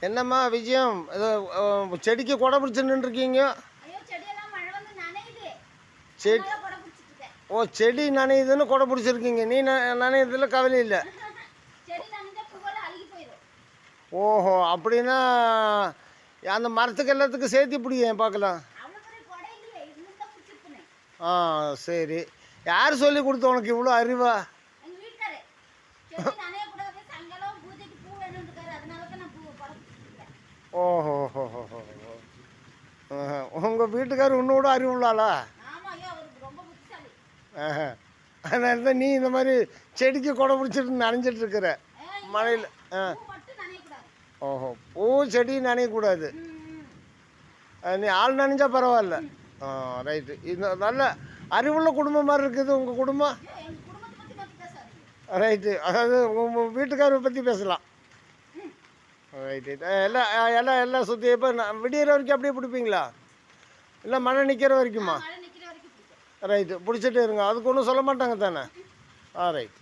என்னம்மா விஷயம்? ஏதோ செடிக்கு கொடை பிடிச்சி நின்றுருக்கீங்க. செடி ஓ செடி நனையுதுன்னு கொடை பிடிச்சிருக்கீங்க. நீ நனையுறதுல கவலை இல்லை. ஓஹோ, அப்படின்னா அந்த மரத்துக்கு எல்லாத்துக்கும் சேர்த்து பிடிங்க பார்க்கலாம். ஆ சரி. யார் சொல்லி கொடுத்த உனக்கு இவ்வளோ அறிவா? ஓஹோ ஹோ ஹோ ஹோ. உங்கள் வீட்டுக்காரர் உன்னோட அறிவு உள்ளாளா? அதனால தான் நீ இந்த மாதிரி செடிக்கு கொடை பிடிச்சிட்டு நனைஞ்சிட்டு இருக்கிற மழையில். ஓஹோ, பூ செடி நனையக்கூடாது. நீ ஆள் நனைஞ்சா பரவாயில்ல. ரைட்டு. இது நல்ல அறிவுள்ள குடும்பம் மாதிரி இருக்குது உங்கள் குடும்பம். ரைட்டு. அதாவது உங்கள் வீட்டுக்காரரை பற்றி பேசலாம். ரைட்டு. எல்லாம் எல்லாம் எல்லாம் சுற்றி இப்போ விடியற வரைக்கும் அப்படியே பிடிப்பீங்களா, இல்லை மழை நிற்கிற வரைக்குமா? ரைட்டு. பிடிச்சிட்டு இருங்க, அதுக்கு ஒன்றும் சொல்ல மாட்டாங்க தானே? ரைட்.